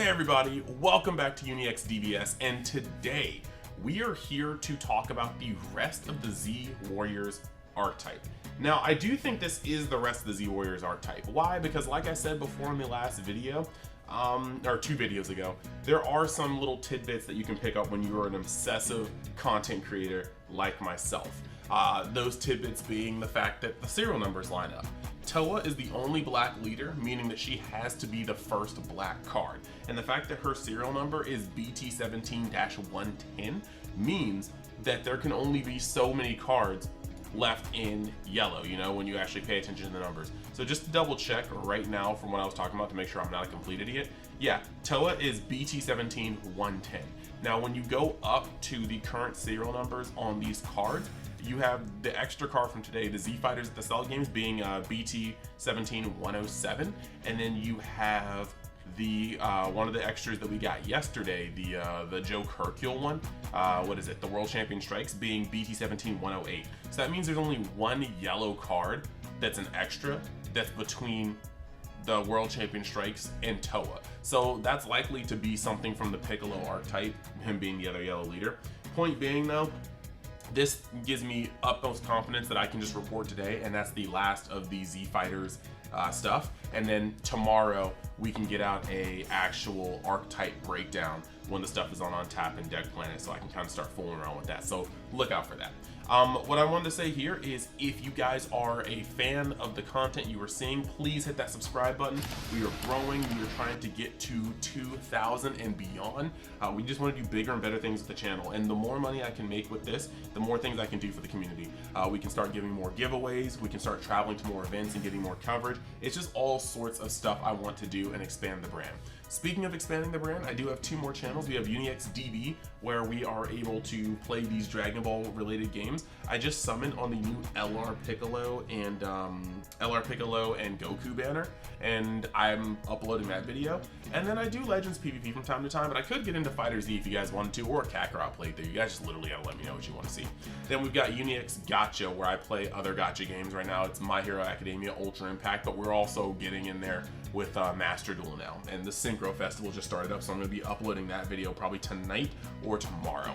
Hey everybody, welcome back to UniXDBS, and today we are here to talk about the rest of the Z Warriors archetype. Now, I do think this is the rest of the Z Warriors archetype. Why? Because like I said before in the last video, or 2 videos ago, there are some little tidbits that you can pick up when you are an obsessive content creator like myself. Those tidbits being the fact that the serial numbers line up. Toa is the only black leader, meaning that she has to be the first black card. And the fact that her serial number is BT17-110 means that there can only be so many cards left in yellow, you know, when you actually pay attention to the numbers. So just to double check right now from what I was talking about to make sure I'm not a complete idiot, yeah, Toa is BT17-110. Now when you go up to the current serial numbers on these cards, you have the extra card from today, the Z Fighters at the Cell Games, being BT17-107, and then you have the one of the extras that we got yesterday, the Joe Hercule one, what is it, the World Champion Strikes, being BT17-108. So that means there's only one yellow card that's an extra that's between the World Champion Strikes and Toa. So that's likely to be something from the Piccolo archetype, him being the other yellow leader. Point being though, this gives me utmost confidence that I can just report today, and that's the last of the Z Fighters stuff. And then tomorrow we can get out a actual archetype breakdown when the stuff is on tap and Deck Planet, so I can kind of start fooling around with that. So look out for that. What I wanted to say here is, if you guys are a fan of the content you are seeing, please hit that subscribe button. We are growing. We are trying to get to 2,000 and beyond. We just want to do bigger and better things with the channel. And the more money I can make with this, the more things I can do for the community. We can start giving more giveaways. We can start traveling to more events and getting more coverage. It's just all sorts of stuff I want to do and expand the brand. Speaking of expanding the brand, I do have 2 more channels. We have UniXDB, where we are able to play these Dragon Ball related games. I just summoned on the new LR Piccolo and Goku banner, and I'm uploading that video. And then I do Legends PvP from time to time, but I could get into Fighter Z if you guys wanted to, or a Kakarot playthrough. You guys just literally gotta let me know what you want to see. Then we've got Unix Gacha, where I play other Gacha games right now. It's My Hero Academia Ultra Impact, but we're also getting in there with Master Duel now. And the Synchro Festival just started up, so I'm going to be uploading that video probably tonight or tomorrow.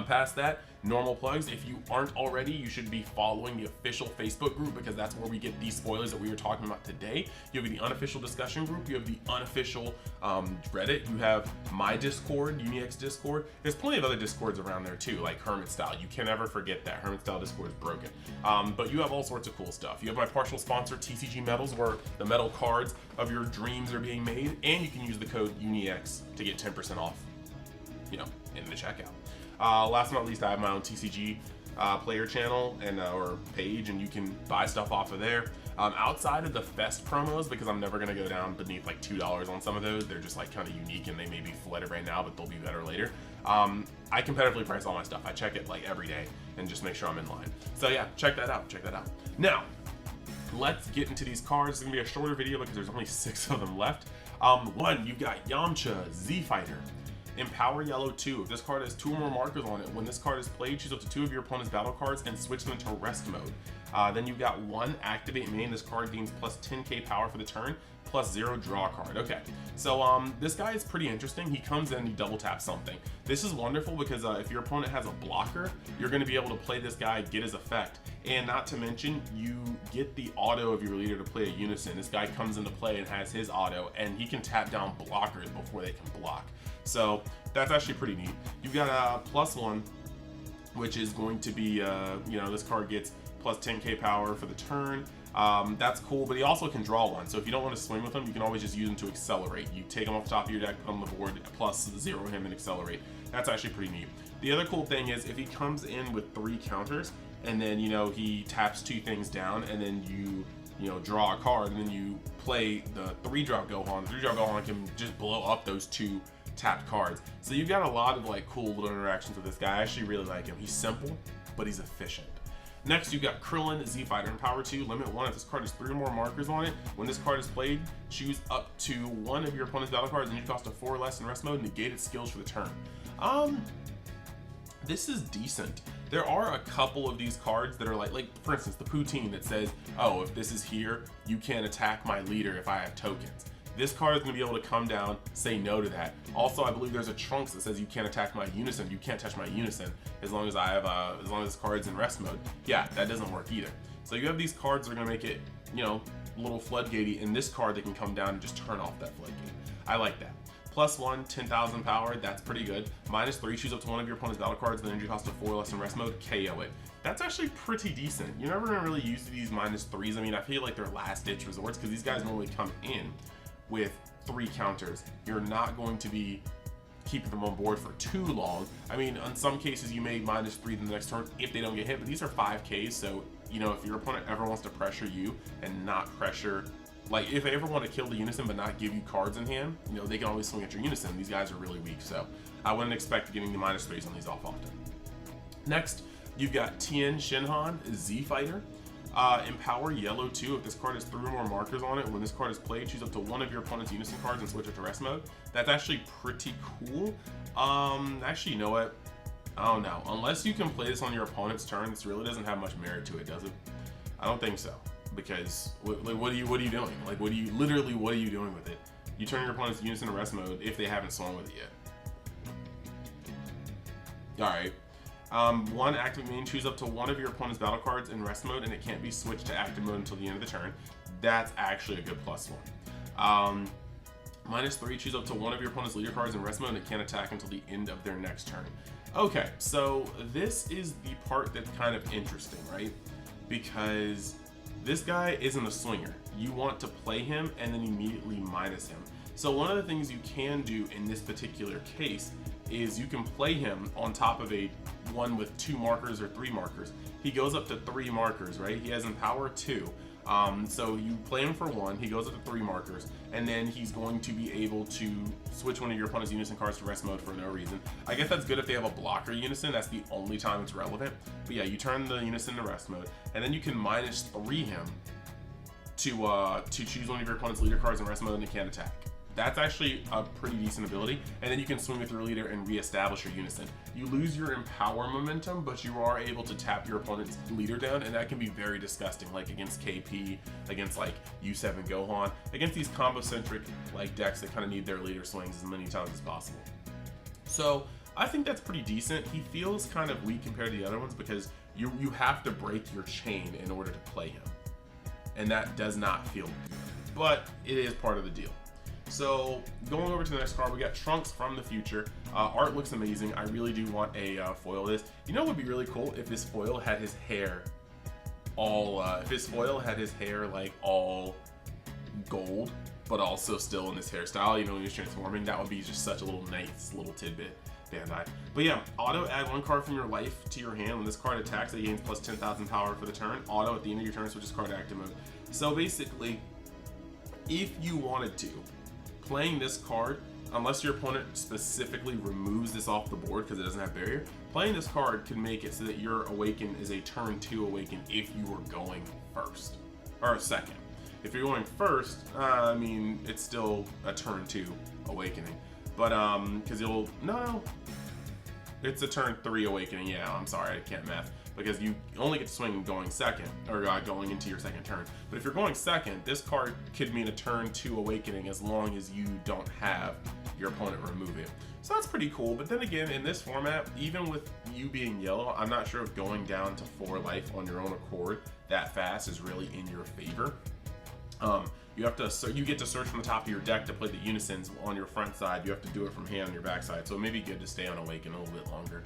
Past that, normal plugs. If you aren't already, you should be following the official Facebook group, because that's where we get these spoilers that we were talking about today. You have the unofficial discussion group, you have the unofficial Reddit, you have my Discord, Unix Discord. There's plenty of other Discords around there too, like Hermit Style. You can never forget that. Hermit Style Discord is broken. But you have all sorts of cool stuff. You have my partial sponsor, TCGMetalZ, where the metal cards of your dreams are being made, and you can use the code UNIX to get 10% off, you know, in the checkout. Last but not least, I have my own TCG player channel and or page, and you can buy stuff off of there. Outside of the Fest promos, because I'm never gonna go down beneath like $2 on some of those. They're just like kind of unique, and they may be flooded right now, but they'll be better later. I competitively price all my stuff. I check it like every day and just make sure I'm in line. So yeah, check that out. Check that out. Now, let's get into these cards. It's gonna be a shorter video because there's only 6 of them left. One, you've got Yamcha, Z Fighter. Empower Yellow 2. If this card has 2 or more markers on it, when this card is played, choose up to 2 of your opponent's battle cards and switch them into rest mode. Then you've got 1, Activate Main. This card gains plus 10k power for the turn, plus 0, draw a card. Okay, so this guy is pretty interesting. He comes in and he double taps something. This is wonderful because if your opponent has a blocker, you're going to be able to play this guy, get his effect. And not to mention, you get the auto of your leader to play a unison. This guy comes into play and has his auto, and he can tap down blockers before they can block. So that's actually pretty neat. You've got a +1, which is going to be, you know, this card gets plus 10k power for the turn. That's cool, but he also can draw 1. So if you don't want to swing with him, you can always just use him to accelerate. You take him off the top of your deck, put him on the board, +0 him and accelerate. That's actually pretty neat. The other cool thing is, if he comes in with 3 counters, and then, you know, he taps 2 things down, and then you know, draw a card, and then you play the 3-drop Gohan. The 3-drop Gohan can just blow up those 2 tapped cards. So you've got a lot of like cool little interactions with this guy. I actually really like him. He's simple, but he's efficient. Next, you've got Krillin, Z Fighter, and Power 2. Limit 1. If this card has 3 or more markers on it, when this card is played, choose up to 1 of your opponent's battle cards, and you cost a 4 or less in rest mode, negate its skills for the turn. This is decent. There are a couple of these cards that are like for instance, the Poutine that says, oh, if this is here, you can't attack my leader if I have tokens. This card is going to be able to come down, say no to that. Also, I believe there's a Trunks that says you can't attack my Unison, you can't touch my Unison as long as I have, as long as this card's in rest mode. Yeah, that doesn't work either. So you have these cards that are going to make it, you know, a little floodgatey. In this card, they can come down and just turn off that floodgate. I like that. +1, 10,000 power, that's pretty good. -3, choose up to one of your opponent's battle cards, the energy cost of 4 less in rest mode, KO it. That's actually pretty decent. You're never gonna really use these -3s. I mean, I feel like they're last ditch resorts because these guys normally come in with 3 counters. You're not going to be keeping them on board for too long. I mean, in some cases you may -3 the next turn if they don't get hit, but these are 5Ks, so you know, if your opponent ever wants to pressure you and not pressure, like if they ever want to kill the Unison but not give you cards in hand, you know, they can always swing at your Unison. These guys are really weak, so I wouldn't expect getting the -3s on these off often. Next, you've got Tien Shinhan, Z Fighter. Empower yellow 2. If this card has 3 or more markers on it, when this card is played, choose up to one of your opponent's Unison cards and switch it to rest mode. That's actually pretty cool. Actually, you know what? I don't know. Unless you can play this on your opponent's turn, this really doesn't have much merit to it, does it? I don't think so. Because what are you doing? Like, what are you doing with it? You turn your opponent's Unison to rest mode if they haven't swung with it yet. All right. 1 active main, choose up to one of your opponent's battle cards in rest mode, and it can't be switched to active mode until the end of the turn. That's actually a good +1. -3, choose up to one of your opponent's leader cards in rest mode, and it can't attack until the end of their next turn. Okay, so this is the part that's kind of interesting, right? Because this guy isn't a swinger. You want to play him and then immediately minus him. So one of the things you can do in this particular case is you can play him on top of a one with 2 markers or 3 markers. He goes up to 3 markers, right? He has Empower 2. So you play him for 1, he goes up to 3 markers, and then he's going to be able to switch one of your opponent's Unison cards to rest mode for no reason. I guess that's good if they have a blocker Unison. That's the only time it's relevant. But yeah, you turn the Unison to rest mode, and then you can -3 him to choose one of your opponent's leader cards in rest mode, and he can't attack. That's actually a pretty decent ability, and then you can swing with your leader and re-establish your Unison. You lose your Empower momentum, but you are able to tap your opponent's leader down, and that can be very disgusting, like against KP, against like U7 Gohan, against these combo-centric like decks that kind of need their leader swings as many times as possible. So I think that's pretty decent. He feels kind of weak compared to the other ones because you have to break your chain in order to play him, and that does not feel good, but it is part of the deal. So going over to the next card, we got Trunks from the future. Art looks amazing. I really do want a foil of this. You know what would be really cool if this foil had his hair all, like all gold, but also still in this hairstyle, even when he's transforming. That would be just such a little nice little tidbit. Bandai. But yeah, auto add 1 card from your life to your hand. When this card attacks, it gains plus 10,000 power for the turn. Auto at the end of your turn, switches card to active mode. So basically, if you wanted to, playing this card, unless your opponent specifically removes this off the board because it doesn't have barrier, playing this card can make it so that your Awaken is a turn 2 Awaken if you were going first, or second. If you're going first, I mean, it's still a turn 2 Awakening, but because it's a turn 3 Awakening. Yeah, I'm sorry, I can't math. Because you only get to swing going second, or going into your second turn. But if you're going second, this card could mean a turn 2 Awakening as long as you don't have your opponent remove it. So that's pretty cool. But then again, in this format, even with you being yellow, I'm not sure if going down to 4 life on your own accord that fast is really in your favor. You get to search from the top of your deck to play the Unisons on your front side. You have to do it from hand on your back side, so it may be good to stay on Awaken a little bit longer.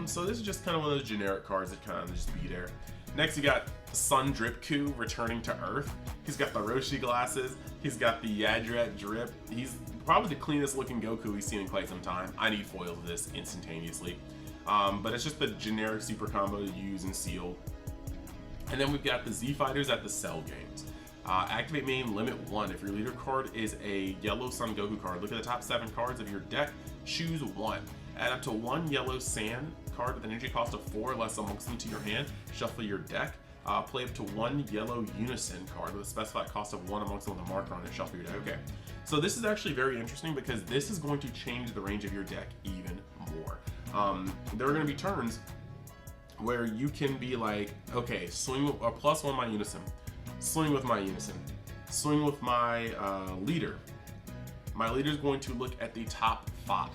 So this is just kind of one of those generic cards that kind of just be there. Next, you got Sun DripKu returning to Earth. He's got the Roshi glasses. He's got the Yadret drip. He's probably the cleanest looking Goku we've seen in quite some time. I need foil of this instantaneously. But it's just the generic super combo to use and seal. And then we've got the Z Fighters at the Cell games. Activate main limit 1. If your leader card is a yellow Sun Goku card, look at the top 7 cards of your deck, choose 1. Add up to 1 yellow Sand card with an energy cost of 4 less amongst them to your hand, shuffle your deck. Play up to 1 yellow Unison card with a specified cost of 1 amongst them with a marker on it, shuffle your deck. Okay, so this is actually very interesting because this is going to change the range of your deck even more. There are going to be turns where you can be like, okay, swing a +1 my Unison, swing with my Unison, swing with my leader. My leader is going to look at the top 5.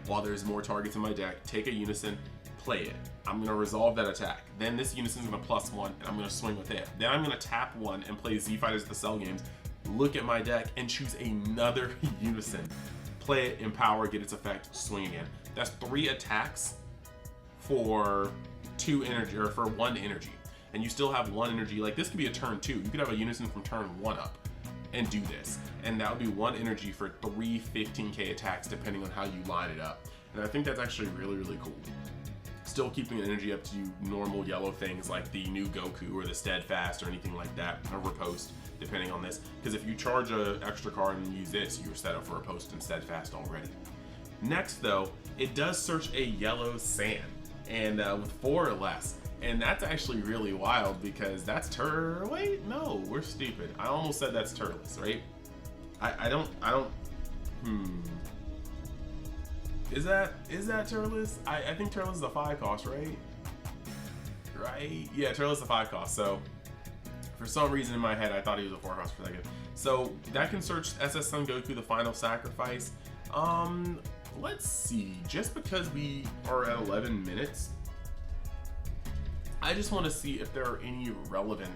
While there's more targets in my deck, take a unison, play it. I'm going to resolve that attack. Then this unison's going to +1, and I'm going to swing with it. Then I'm going to tap 1 and play Z Fighters at the Cell Games, look at my deck, and choose another unison. Play it, empower, get its effect, swing again. That's 3 attacks for 2 energy, or for 1 energy. And you still have 1 energy. Like, this could be a turn 2. You could have a unison from turn 1 up and do this. And that would be 1 energy for 3 15k attacks, depending on how you line it up. And I think that's actually really, really cool. Still keeping an energy up to normal yellow things like the new Goku or the Steadfast or anything like that, or Riposte, depending on this. Because if you charge an extra card and use this, you're set up for Riposte and Steadfast already. Next though, it does search a yellow sand, and with 4 or less. And that's actually really wild because that's wait, no, we're stupid. I almost said that's Turles, right? I don't, Is that Turles? I think Turles is a 5 cost, right? Right? Yeah, Turles is a 5 cost. So for some reason in my head, I thought he was a 4 cost for a second. So that can search SS Son Goku, the Final Sacrifice. Let's see. Just because we are at 11 minutes, I just want to see if there are any relevant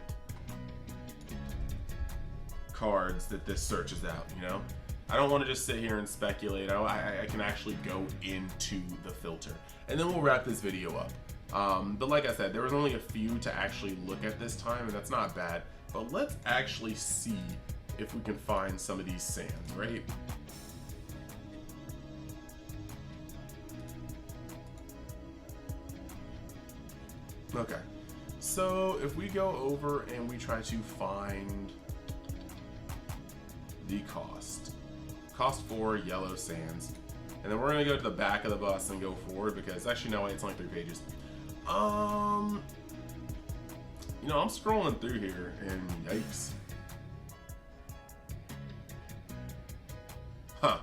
cards that this searches out, you know? I don't want to just sit here and speculate. I can actually go into the filter. And then we'll wrap this video up. But like I said, there was only a few to actually look at this time, and that's not bad. But let's actually see if we can find some of these sands, right? Okay, so if we go over and we try to find the cost 4 yellow sands, and then we're gonna go to the back of the bus and go forward because actually no, it's only 3 pages. You know, I'm scrolling through here and yikes. Huh.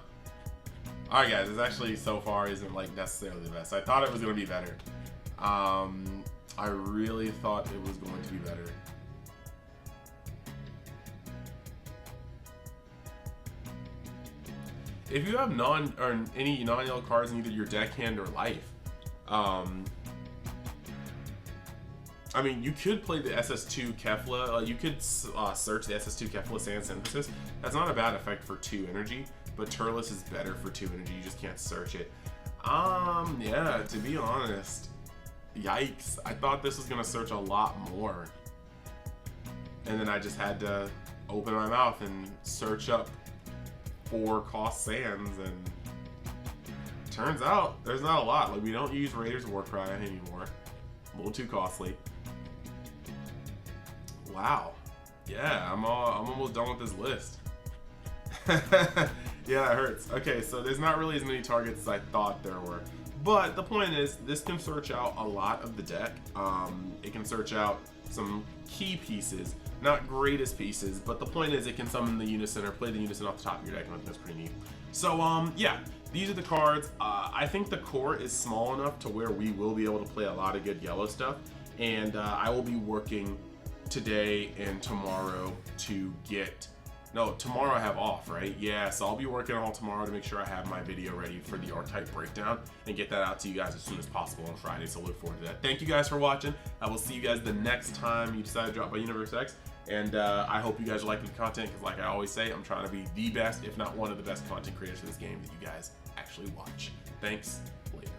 Alright guys, this actually so far isn't like necessarily the best. I thought it was gonna be better. I really thought it was going to be better. If you have any non-yellow cards in either your deckhand or life, I mean, you could play the SS2 Kefla. You could search the SS2 Kefla Sand Synthesis. That's not a bad effect for 2 energy, but Turles is better for 2 energy. You just can't search it. Yeah, to be honest, yikes. I thought this was gonna search a lot more. And then I just had to open my mouth and search up 4 cost sands, and turns out there's not a lot. Like, we don't use Raiders Warcry anymore. A little too costly. Wow. Yeah, I'm almost done with this list. Yeah, it hurts. Okay, so there's not really as many targets as I thought there were. But the point is, this can search out a lot of the deck. It can search out some key pieces, not greatest pieces, but the point is it can summon the unison or play the unison off the top of your deck, and I think that's pretty neat. So yeah, these are the cards. I think the core is small enough to where we will be able to play a lot of good yellow stuff, and I will be working today and tomorrow to get... No, tomorrow I have off, right? Yeah, so I'll be working all tomorrow to make sure I have my video ready for the archetype breakdown and get that out to you guys as soon as possible on Friday, so look forward to that. Thank you guys for watching. I will see you guys the next time you decide to drop by Universe X, and I hope you guys are liking the content, because like I always say, I'm trying to be the best, if not one of the best content creators for this game that you guys actually watch. Thanks, later.